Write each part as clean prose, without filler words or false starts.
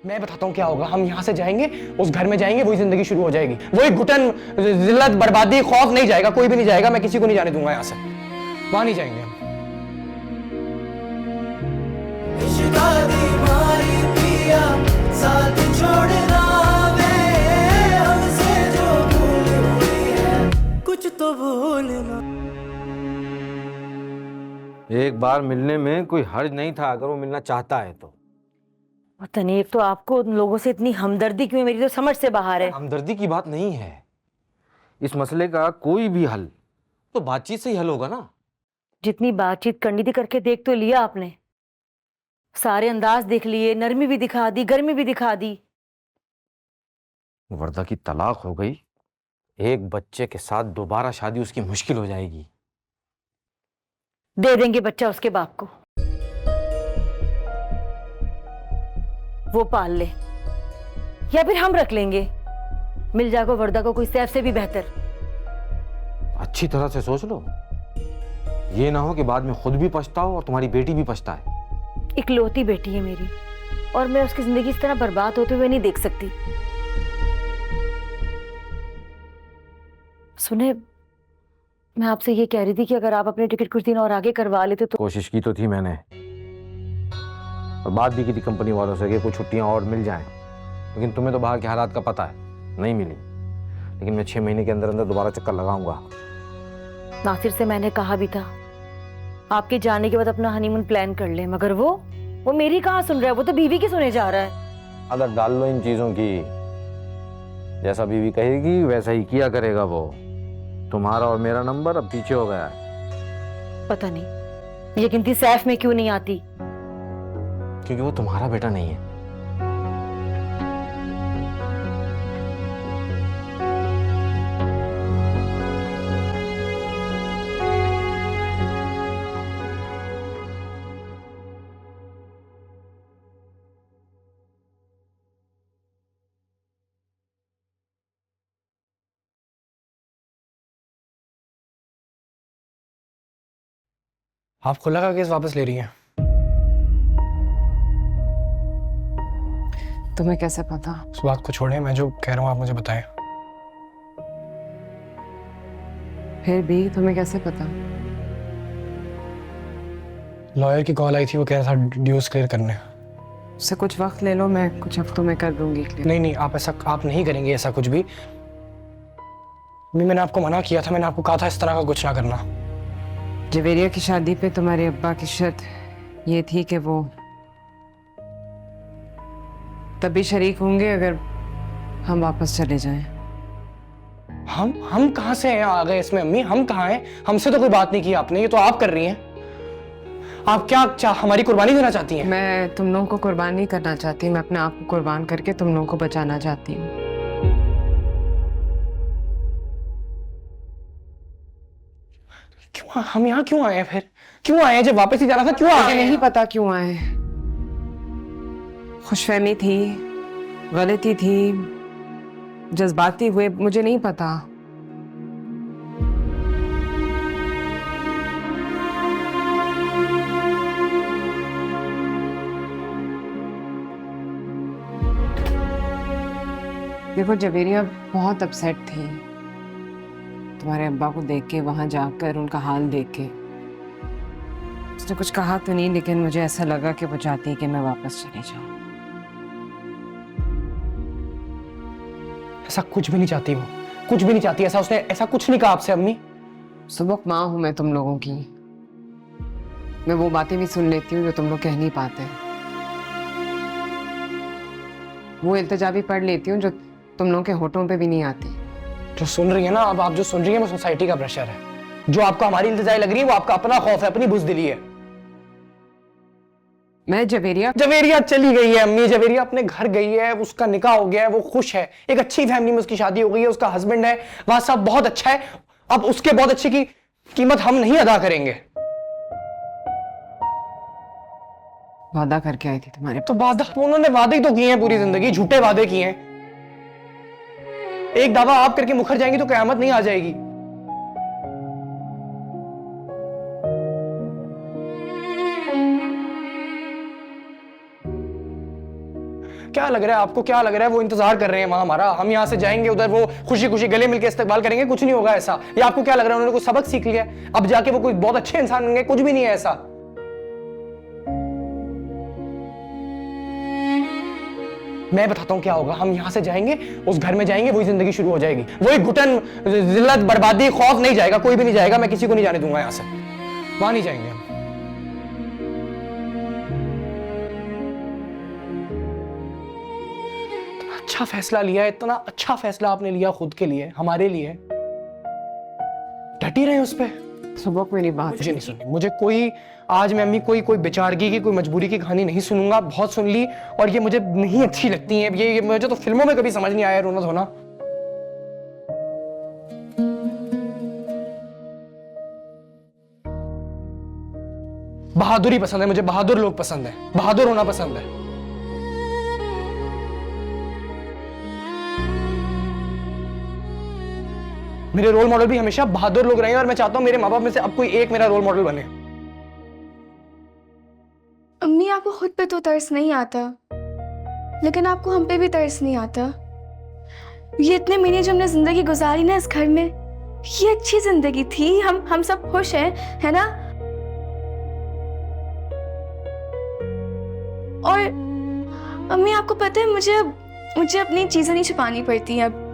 मैं बताता हूँ क्या होगा। हम यहाँ से जाएंगे, उस घर में जाएंगे, वही जिंदगी शुरू हो जाएगी, वही घुटन, जिल्लत, बर्बादी, खौफ। नहीं जाएगा, कोई भी नहीं जाएगा, मैं किसी को नहीं जाने दूंगा यहाँ से। वहां नहीं जाएंगे हम। साथ छोड़ना वे हमसे जो भूल हुई है, कुछ तो भूलना। एक बार मिलने में कोई हर्ज नहीं था, अगर वो मिलना चाहता है तो। पता नहीं, एक तो आपको उन लोगों से इतनी हमदर्दी क्यों है, मेरी तो समझ से बाहर है। हमदर्दी की बात नहीं है, इस मसले का कोई भी हल तो बातचीत से ही हल होगा ना। जितनी बातचीत करनी थी करके देख तो लिया आपने, सारे अंदाज देख लिए, नरमी भी दिखा दी, गर्मी भी दिखा दी। वर्दा की तलाक हो गई, एक बच्चे के साथ दोबारा शादी उसकी मुश्किल हो जाएगी। दे देंगे बच्चा उसके बाप को, वो पाल ले, या फिर हम रख लेंगे। मिल जाएगा वर्दा को कोई सैफ से भी बेहतर। अच्छी तरह से सोच लो, ये ना हो कि बाद में खुद भी पछताओ और तुम्हारी बेटी भी पछताए। इकलौती बेटी है मेरी, और मैं उसकी जिंदगी इस तरह बर्बाद होते हुए नहीं देख सकती। सुने, मैं आपसे ये कह रही थी कि अगर आप अपने टिकट कुछ दिन और आगे करवा लेते तो। कोशिश की तो थी मैंने, और बात भी की थी कंपनी वालों से कि कुछ छुट्टियां और मिल जाएं, लेकिन तुम्हें तो बाहर के हालात का पता है, नहीं मिली। लेकिन मैं 6 महीने के अंदर अंदर दोबारा चक्कर लगाऊंगा। नासिर से मैंने कहा भी था आपके जाने के बाद अपना हनीमून प्लान कर ले, मगर वो मेरी कहाँ सुन रहा है, वो तो बीवी की सुने जा रहा है। आदत डाल लो इन चीजों की, जैसा बीवी कहेगी वैसा ही किया करेगा वो। तुम्हारा और मेरा नंबर अब पीछे हो गया है। पता नहीं ये गिनती सैफ में क्यों नहीं आती। क्योंकि वो तुम्हारा बेटा नहीं है। आप खुला का केस वापस ले रही हैं? तुम्हें कैसे पता? उस बात को छोड़ें, मैं जो कह रहा हूँ आप मुझे बताएं। फिर भी तुम्हें कैसे पता? लॉयर की कॉल आई थी, वो कह रहा था ड्यूज क्लियर करने। उससे कुछ वक्त ले लो, मैं कुछ हफ्तों में कर दूंगी क्लियर। नहीं नहीं, आप नहीं करेंगे ऐसा कुछ भी। मैंने आपको मना किया था, मैंने आपको कहा था इस तरह का कुछ ना करना। जवेरिया की शादी पे तुम्हारे अब्बा की शर्त ये थी कि वो तभी शरीक होंगे अगर हम वापस चले जाएं। हम कहाँ से हैं आ गए इसमें अम्मी? हम कहाँ हैं? हमसे तो कोई बात नहीं की आपने, ये तो आप कर रही हैं। आप क्या हमारी कुर्बानी देना चाहती हैं? मैं तुम लोगों को कुर्बान नहीं करना चाहती, मैं अपने आप को कुर्बान करके तुम लोगों को बचाना चाहती हूँ। क्यों हम यहाँ क्यों आए हैं फिर? क्यों आए हैं? जब वापस ही जाना था क्यों आ मुझे गए? नहीं पता क्यों आए, खुशफहमी थी, गलती थी, जज्बाती हुए, मुझे नहीं पता। देखो, जवेरिया बहुत अपसेट थी तुम्हारे अब्बा को देख के, वहां जाकर उनका हाल देख के। उसने कुछ कहा तो नहीं, लेकिन मुझे ऐसा लगा कि वो चाहती है कि मैं वापस चली जाऊं। ऐसा कुछ भी नहीं चाहती वो, कुछ भी नहीं चाहती ऐसा। उसने ऐसा कुछ नहीं कहा आपसे अम्मी। सुबह माँ हूं मैं तुम लोगों की, मैं वो बातें भी सुन लेती हूँ जो तुम लोग कह नहीं पाते, वो इल्तिजा भी पढ़ लेती हूँ जो तुम लोगों के होठों पे भी नहीं आती। जो सुन रही है ना, अब आप जो सुन रही है वो सोसाइटी का प्रेशर है। जो आपको हमारी इल्तिजाई लग रही है वो आपका अपना खौफ है, अपनी बुज़दिली है। मैं जवेरिया चली गई है अम्मी, जवेरिया अपने घर गई है, उसका निकाह हो गया है, वो खुश है, एक अच्छी फैमिली में उसकी शादी हो गई है, उसका हस्बैंड है, वहां सब बहुत अच्छा है। अब उसके बहुत अच्छे की कीमत हम नहीं अदा करेंगे। वादा करके आई थी तुम्हारे तो वादा, उन्होंने वादे तो किए हैं पूरी जिंदगी, झूठे वादे किए हैं। एक दावा आप करके मुखर जाएंगी तो कयामत नहीं आ जाएगी। क्या लग रहा है आपको, क्या लग रहा है वो इंतजार कर रहे हैं वहां हमारा, हम यहाँ से जाएंगे उधर वो खुशी खुशी गले मिलकर इस्तकबाल करेंगे, कुछ नहीं होगा ऐसा। या आपको क्या लग रहा है उन्होंने कुछ सबक सीख लिया, अब जाके वो कोई बहुत अच्छे इंसान बन गए? कुछ भी नहीं है ऐसा। मैं बताता हूं क्या होगा, हम यहां से जाएंगे, उस घर में जाएंगे, वही जिंदगी शुरू हो जाएगी, वही घुटन, जिल्लत, बर्बादी, खौफ। नहीं जाएगा, कोई भी नहीं जाएगा, मैं किसी को नहीं जाने दूंगा यहां से, वहां नहीं जाएंगे हम। इतना अच्छा फैसला लिया है, इतना अच्छा फैसला आपने लिया खुद के लिए, हमारे लिए, डटी रहे उस पर। सबक मेरी बात मुझे नहीं सुननी, मुझे कोई, आज मैं अम्मी कोई बेचारगी की, कोई मजबूरी की कहानी नहीं सुनूंगा, बहुत सुन ली, और ये मुझे नहीं अच्छी लगती है। ये मुझे तो फिल्मों में कभी समझ नहीं आया रोना धोना। बहादुरी पसंद है मुझे, बहादुर लोग पसंद है, बहादुर होना पसंद है। मेरे रोल मॉडल भी हमेशा बहादुर लोग रहे हैं, और मैं चाहता हूं मेरे माँ बाप में से अब कोई एक मेरा रोल मॉडल बने। अम्मी, आपको खुद पे तो तरस नहीं आता, लेकिन आपको हम पे भी तरस नहीं आता। ये इतने महीने जो हमने जिंदगी गुजारी ना इस घर में, ये अच्छी जिंदगी थी, हम सब खुश हैं, है ना? और अम्मी, आपको पता है मुझे अपनी चीजें नहीं छुपानी पड़ती हैं अब।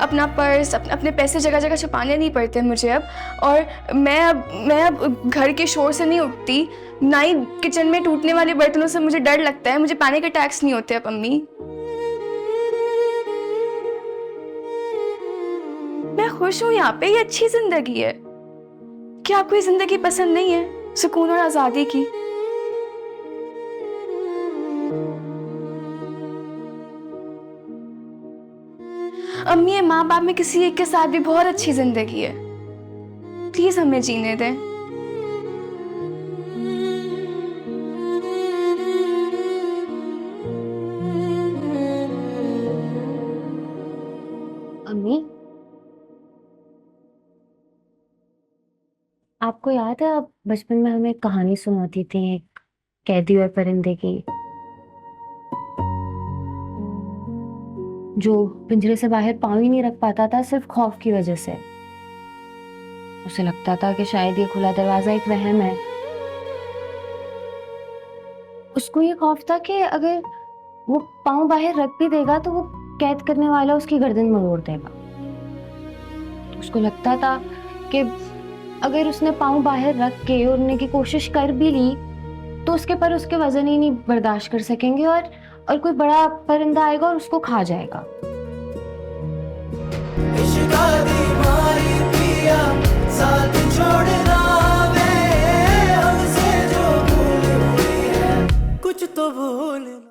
अपना पर्स, अपने पैसे जगह जगह छुपाने नहीं पड़ते मुझे अब। और मैं अब घर के शोर से नहीं उठती, ना ही किचन में टूटने वाले बर्तनों से मुझे डर लगता है, मुझे पैनिक अटैक्स नहीं होते अब अम्मी। मैं खुश हूँ यहाँ पे, ये अच्छी जिंदगी है। क्या आपको ये जिंदगी पसंद नहीं है, सुकून और आजादी की? अम्मी, ये माँ बाप में किसी एक के साथ भी बहुत अच्छी जिंदगी है, प्लीज हमें जीने दें। अम्मी, आपको याद है आप बचपन में हमें एक कहानी सुनाती थी, एक कैदी और परिंदे की, जो पिंजरे से बाहर पाँव ही नहीं रख पाता था सिर्फ खौफ की वजह से। उसे लगता था कि शायद ये खुला दरवाजा एक वहम है। उसको ये खौफ था कि अगर वो पाँव बाहर रख भी देगा तो वो कैद करने वाला उसकी गर्दन मरोड़ देगा। उसको लगता था कि अगर उसने पाँव बाहर रख के उड़ने की कोशिश कर भी ली तो उसके पर उसके वजन ही नहीं बर्दाश्त कर सकेंगे, और कोई बड़ा परिंदा आएगा और उसको खा जाएगा।